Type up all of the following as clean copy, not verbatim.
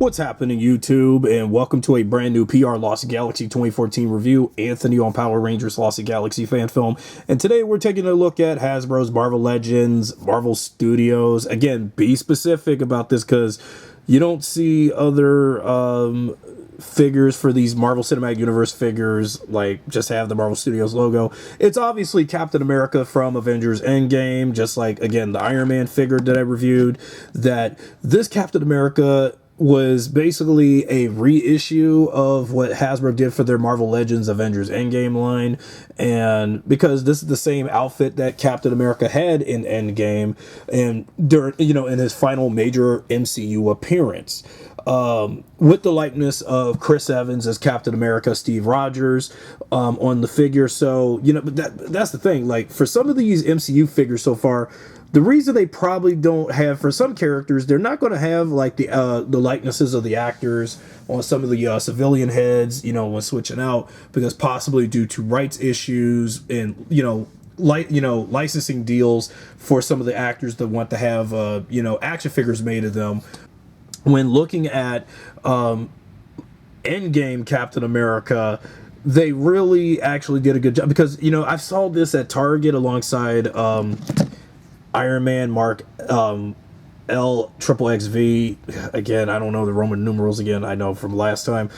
What's happening, YouTube, and welcome to a brand new PRLostGalaxy2014 review. Anthony on Power Rangers Lost Galaxy fan film, and today we're taking a look at Hasbro's Marvel Legends, Marvel Studios. Again, be specific about this because you don't see other figures for these Marvel Cinematic Universe figures like just have the Marvel Studios logo. It's obviously Captain America from Avengers Endgame, just like, again, the Iron Man figure that I reviewed. That this Captain America was basically a reissue of what Hasbro did for their Marvel Legends Avengers Endgame line, and because this is the same outfit that Captain America had in Endgame and during, in his final major MCU appearance, with the likeness of Chris Evans as Captain America, Steve Rogers on the figure. So but that's the thing. Like, for some of these MCU figures so far, the reason they probably don't have, for some characters, they're not going to have like the likenesses of the actors on some of the civilian heads, when switching out, because possibly due to rights issues and licensing deals for some of the actors that want to have action figures made of them. When looking at Endgame Captain America, they really actually did a good job, because I saw this at Target alongside Iron Man Mark LXXV. Again, I don't know the Roman numerals again, I know from last time,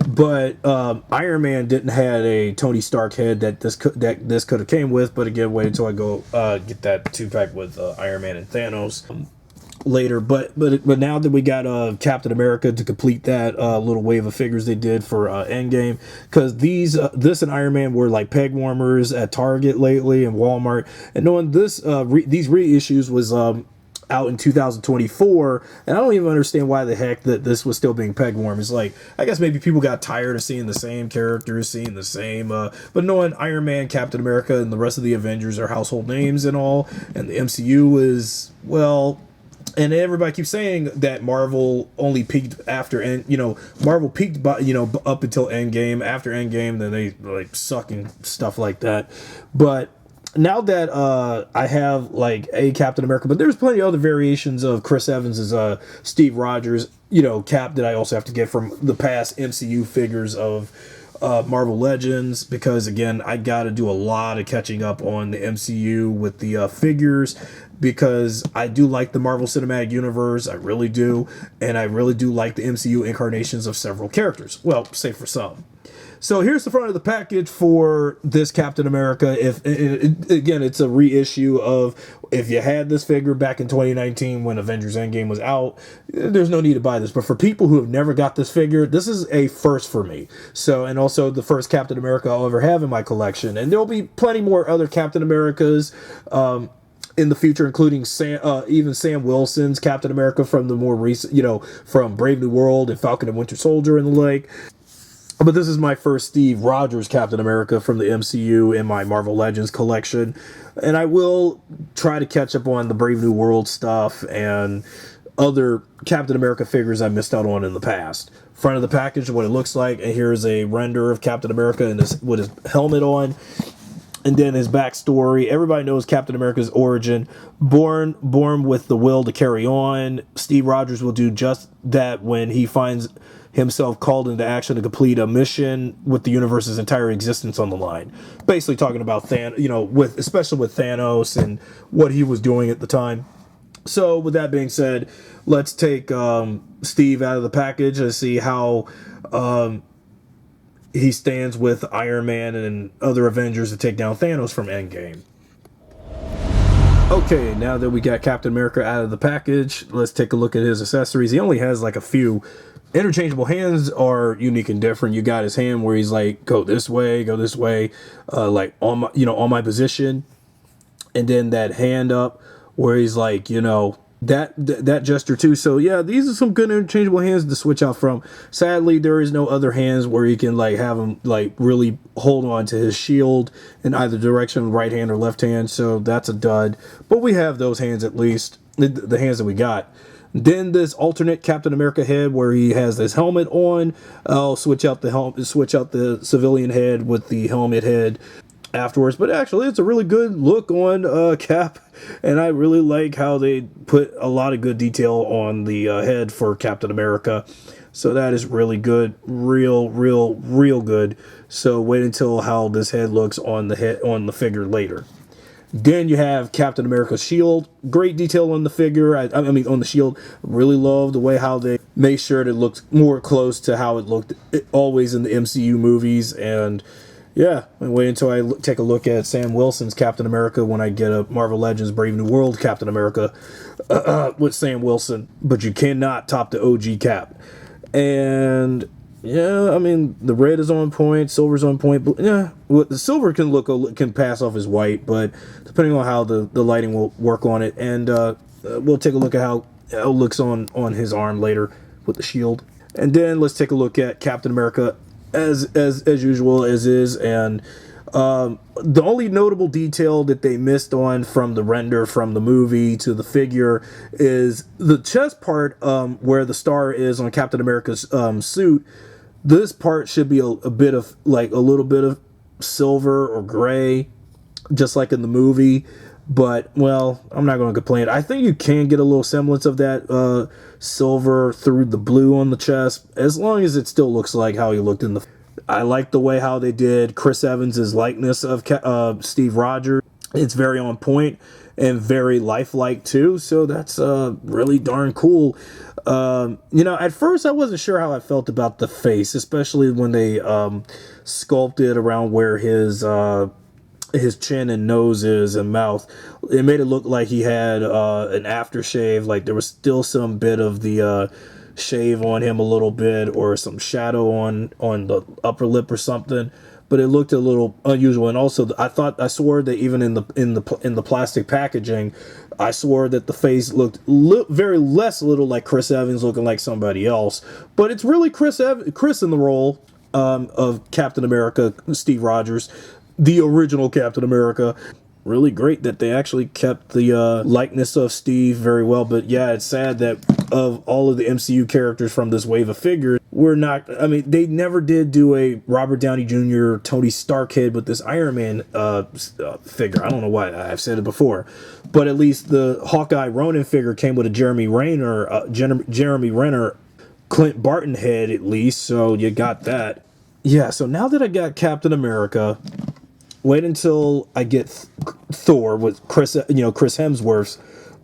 but Iron Man didn't have a Tony Stark head that this could have came with. But again, wait until I go get that 2-pack with Iron Man and Thanos later. But now that we got Captain America to complete that little wave of figures they did for Endgame, because this and Iron Man were like peg warmers at Target lately and Walmart, and knowing this these reissues was out in 2024, and I don't even understand why the heck that this was still being peg warm. It's like, I guess maybe people got tired of seeing the same characters, seeing the same but knowing Iron Man, Captain America, and the rest of the Avengers are household names and all, and the MCU is, well, and everybody keeps saying that Marvel only peaked after, and Marvel peaked by, up until Endgame. After Endgame, then they like sucking stuff like that. But now that I have like a Captain America, but there's plenty of other variations of Chris Evans as Steve Rogers, Cap, that I also have to get from the past MCU figures of Marvel Legends, because again, I got to do a lot of catching up on the MCU with the figures, because I do like the Marvel Cinematic Universe, I really do, and I really do like the MCU incarnations of several characters. Well, say for some. So here's the front of the package for this Captain America. Again, it's a reissue of, if you had this figure back in 2019 when Avengers Endgame was out, there's no need to buy this. But for people who have never got this figure, this is a first for me. So, and also the first Captain America I'll ever have in my collection. And there'll be plenty more other Captain Americas in the future, including even Sam Wilson's Captain America from the more recent, from Brave New World and Falcon and Winter Soldier and the like. But this is my first Steve Rogers Captain America from the MCU in my Marvel Legends collection. And I will try to catch up on the Brave New World stuff and other Captain America figures I missed out on in the past. Front of the package, what it looks like, and here's a render of Captain America with his helmet on. And then his backstory. Everybody knows Captain America's origin. Born with the will to carry on. Steve Rogers will do just that when he finds himself called into action to complete a mission with the universe's entire existence on the line. Basically talking about Thanos, especially with Thanos and what he was doing at the time. So with that being said, let's take Steve out of the package and see how he stands with Iron Man and other Avengers to take down Thanos from Endgame. Okay, now that we got Captain America out of the package, let's take a look at his accessories. He only has like a few. Interchangeable hands are unique and different. You got his hand where he's like, go this way, like on my, on my position, and then that hand up where he's like, that gesture too. So yeah, these are some good interchangeable hands to switch out from. Sadly, there is no other hands where you can like have him like really hold on to his shield in either direction, right hand or left hand. So that's a dud. But we have those hands, at least the hands that we got. Then this alternate Captain America head where he has this helmet on. I'll switch out the civilian head with the helmet head. afterwards. But actually, it's a really good look on Cap, and I really like how they put a lot of good detail on the head for Captain America. So that is really good, real good. So wait until how this head looks on the figure later. Then you have Captain America's shield. Great detail on the figure. I mean, on the shield. Really love the way how they make sure it looks more close to how it looked always in the MCU movies. And yeah, and wait until I take a look at Sam Wilson's Captain America when I get a Marvel Legends Brave New World Captain America with Sam Wilson. But you cannot top the OG Cap. And yeah, I mean, the red is on point, silver's on point. But yeah, the silver can pass off as white, but depending on how the lighting will work on it. And we'll take a look at how it looks on his arm later with the shield. And then let's take a look at Captain America as usual as is. And the only notable detail that they missed on from the render from the movie to the figure is the chest part where the star is on Captain America's suit. This part should be a bit of, like, a little bit of silver or gray, just like in the movie. But, well, I'm not going to complain. I think you can get a little semblance of that silver through the blue on the chest, as long as it still looks like how he looked in the... I like the way how they did Chris Evans' likeness of Steve Rogers. It's very on point and very lifelike too, so that's really darn cool. You know, at first I wasn't sure how I felt about the face, especially when they sculpted around where his chin and nose is and mouth. It made it look like he had an aftershave, like there was still some bit of the shave on him a little bit, or some shadow on the upper lip or something. But it looked a little unusual, and also I swore that even in the plastic packaging, I swore that the face looked very little like Chris Evans looking like somebody else. But it's really Chris in the role of Captain America, Steve Rogers, the original Captain America. Really great that they actually kept the likeness of Steve very well. But yeah, it's sad that of all of the MCU characters from this wave of figures, they never did do a Robert Downey Jr. Tony Stark head with this Iron Man figure. I don't know why, I've said it before. But at least the Hawkeye Ronin figure came with a Jeremy Renner, Clint Barton head at least, so you got that. Yeah, so now that I got Captain America, wait until I get Thor with Chris Hemsworth's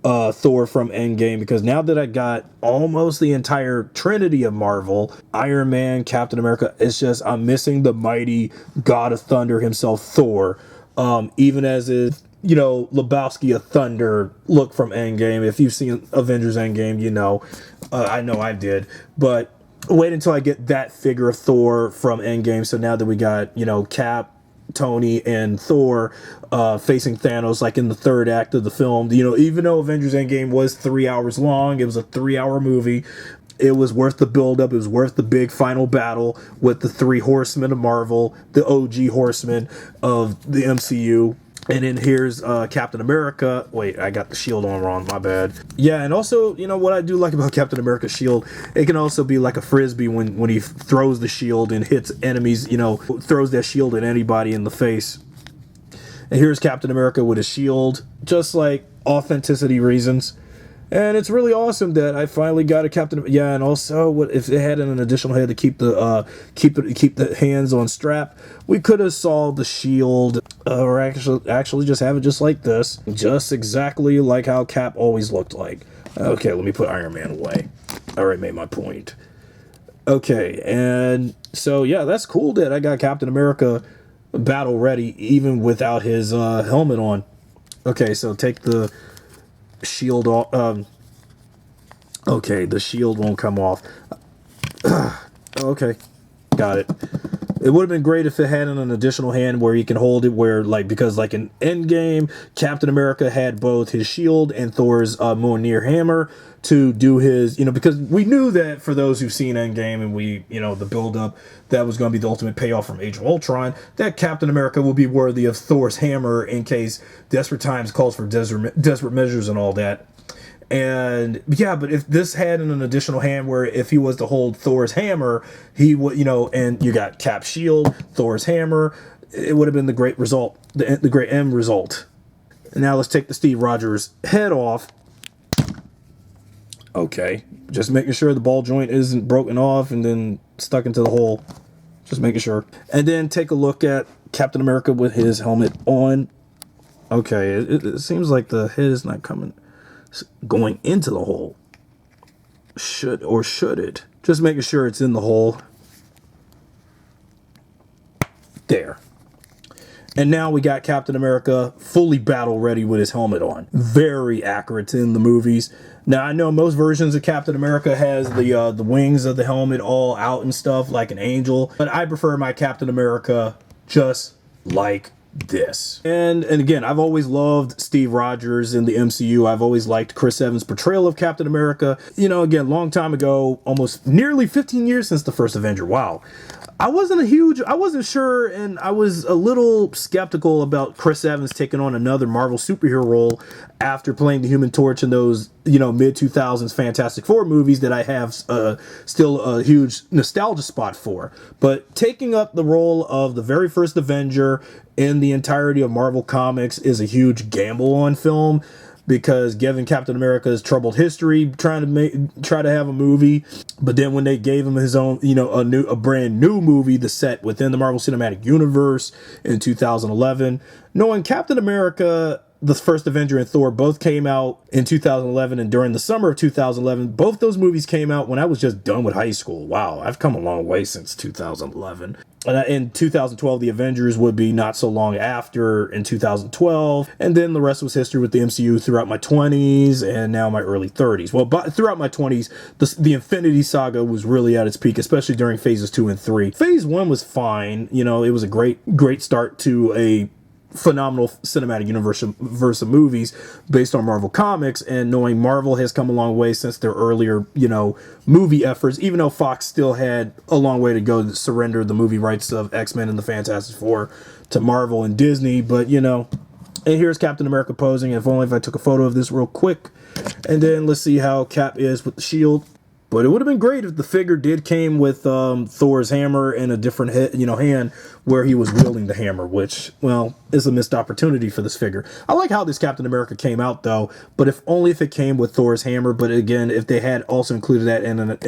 Thor from Endgame, because now that I got almost the entire trinity of Marvel, Iron Man, Captain America, it's just I'm missing the mighty God of Thunder himself, Thor. Even as is, Lebowski of Thunder look from Endgame. If you've seen Avengers Endgame, you know. I know I did. But wait until I get that figure of Thor from Endgame. So now that we got, Cap, Tony, and Thor facing Thanos like in the third act of the film. Even though Avengers Endgame was 3 hours long, it was a 3-hour movie. It was worth the build-up. It was worth the big final battle with the 3 horsemen of Marvel, the OG horsemen of the MCU. And then here's Captain America. Wait, I got the shield on wrong, my bad. Yeah, and also, what I do like about Captain America's shield, it can also be like a frisbee when he throws the shield and hits enemies, throws that shield at anybody in the face. And here's Captain America with a shield, just like authenticity reasons. And it's really awesome that I finally got a Captain. Yeah, and also, what if it had an additional head to keep the hands on strap? We could have solved the shield, or actually just have it just like this, just exactly like how Cap always looked like. Okay, let me put Iron Man away. I already made my point. Okay, and so yeah, that's cool that I got Captain America battle ready even without his helmet on. Okay, so take the shield off. Okay, the shield won't come off. Okay, got it. It would have been great if it had an additional hand where he can hold it, because in Endgame, Captain America had both his shield and Thor's Mjolnir hammer to do his, because we knew that for those who've seen Endgame and the build-up, that was going to be the ultimate payoff from Age of Ultron, that Captain America will be worthy of Thor's hammer in case desperate times calls for desperate measures and all that. And yeah, but if this had an additional hand where if he was to hold Thor's hammer, he would, and you got Cap's shield, Thor's hammer, it would have been the great result, the great end result. And now let's take the Steve Rogers head off. Okay, just making sure the ball joint isn't broken off and then stuck into the hole. Just making sure. And then take a look at Captain America with his helmet on. Okay, it seems like the head is not going into the hole. Should it? Just making sure it's in the hole. There. And now we got Captain America fully battle ready with his helmet on. Very accurate in the movies. Now I know most versions of Captain America has the wings of the helmet all out and stuff like an angel, but I prefer my Captain America just like this. And again, I've always loved Steve Rogers in the MCU. I've always liked Chris Evans' portrayal of Captain America. You know, again, long time ago, almost nearly 15 years since the first Avenger. Wow. I wasn't sure, and I was a little skeptical about Chris Evans taking on another Marvel superhero role after playing the Human Torch in those, you know, mid-2000s Fantastic Four movies that I have still a huge nostalgia spot for. But taking up the role of the very first Avenger in the entirety of Marvel Comics is a huge gamble on film, because given Captain America's troubled history trying to have a movie, but then when they gave him his own, you know, a brand new movie, the set within the Marvel Cinematic Universe in 2011, knowing Captain America, the first Avenger, and Thor both came out in 2011, and during the summer of 2011, both those movies came out when I was just done with high school. Wow, I've come a long way since 2011. In 2012, the Avengers would be not so long after in 2012, and then the rest was history with the MCU throughout my 20s and now my early 30s. Well, but throughout my 20s, the Infinity Saga was really at its peak, especially during phases 2 and 3. Phase 1 was fine. You know, it was a great start to a phenomenal cinematic universe of movies based on Marvel Comics, and knowing Marvel has come a long way since their earlier, you know, movie efforts, even though Fox still had a long way to go to surrender the movie rights of X-Men and the Fantastic Four to Marvel and Disney. But, you know, and here's Captain America posing. If only if I took a photo of this real quick. And then let's see how Cap is with the shield. But it would have been great if the figure came with Thor's hammer and a different hand where he was wielding the hammer, which, well, is a missed opportunity for this figure. I like how this Captain America came out, though, but if it came with Thor's hammer. But again, if they had also included that in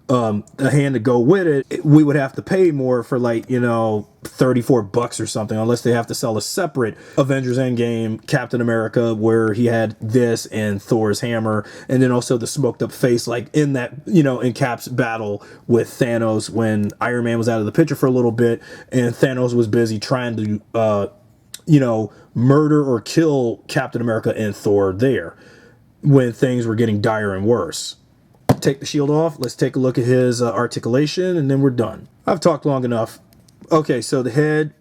a hand to go with it, we would have to pay more for, like, you know, $34 or something, unless they have to sell a separate Avengers Endgame Captain America where he had this and Thor's hammer, and then also the smoked up face, like in that, you know, in Cap's battle with Thanos when Iron Man was out of the picture for a little bit and Thanos was busy trying to you know, murder or kill Captain America and Thor there when things were getting dire and worse. Take the shield off. Let's take a look at his articulation, and then we're done. I've talked long enough. Okay, so the head,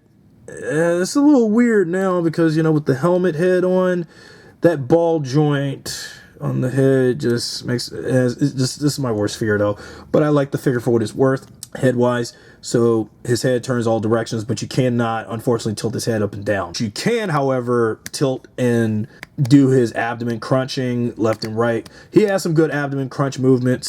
it's a little weird now because, you know, with the helmet head on, that ball joint on the head just makes this is my worst fear, though. But I like the figure for what it's worth, head-wise. So his head turns all directions, but you cannot, unfortunately, tilt his head up and down. You can, however, tilt and do his abdomen crunching left and right. He has some good abdomen crunch movement,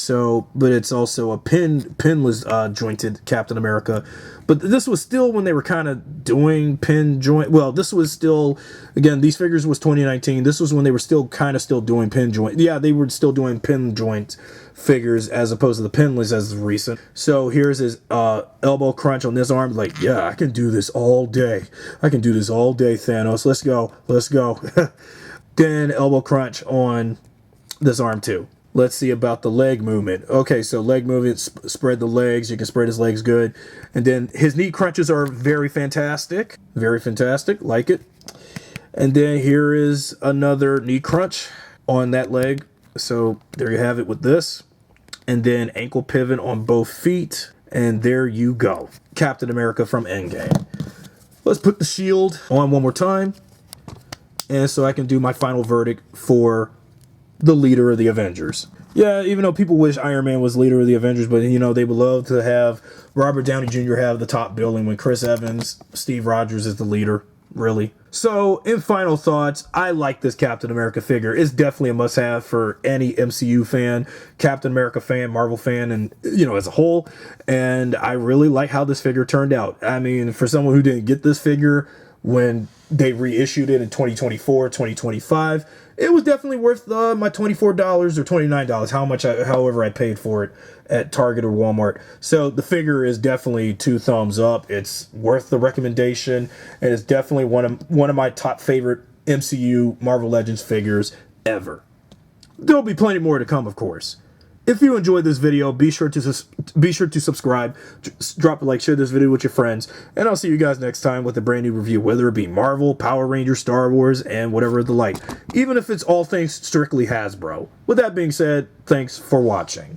but it's also a pinless jointed Captain America. But this was still when they were kind of doing pin joint. Well, this was still, again, these figures was 2019. This was when they were still doing pin joint. Yeah, they were still doing pin joint figures as opposed to the pinless as recent. So here's his elbow crunch on this arm. Like, yeah, I can do this all day. I can do this all day, Thanos. Let's go. Let's go. Then elbow crunch on this arm too. Let's see about the leg movement. Okay, so leg movement, spread the legs. You can spread his legs good. And then his knee crunches are very fantastic. Very fantastic. Like it. And then here is another knee crunch on that leg. So there you have it with this. And then ankle pivot on both feet. And there you go. Captain America from Endgame. Let's put the shield on one more time. And so I can do my final verdict for the leader of the Avengers. Yeah, even though people wish Iron Man was leader of the Avengers, but, you know, they would love to have Robert Downey Jr. have the top billing when Chris Evans, Steve Rogers is the leader. Really. So, in final thoughts, I like this Captain America figure. It's definitely a must-have for any MCU fan, Captain America fan, Marvel fan, and, you know, as a whole. And I really like how this figure turned out. I mean, for someone who didn't get this figure when they reissued it in 2024, 2025, it was definitely worth my $24 or $29, however I paid for it at Target or Walmart. So the figure is definitely 2 thumbs up. It's worth the recommendation, and it's definitely one of my top favorite MCU Marvel Legends figures ever. There'll be plenty more to come, of course. If you enjoyed this video, be sure to subscribe, drop a like, share this video with your friends, and I'll see you guys next time with a brand new review, whether it be Marvel, Power Rangers, Star Wars, and whatever the like, even if it's all things strictly Hasbro. With that being said, thanks for watching.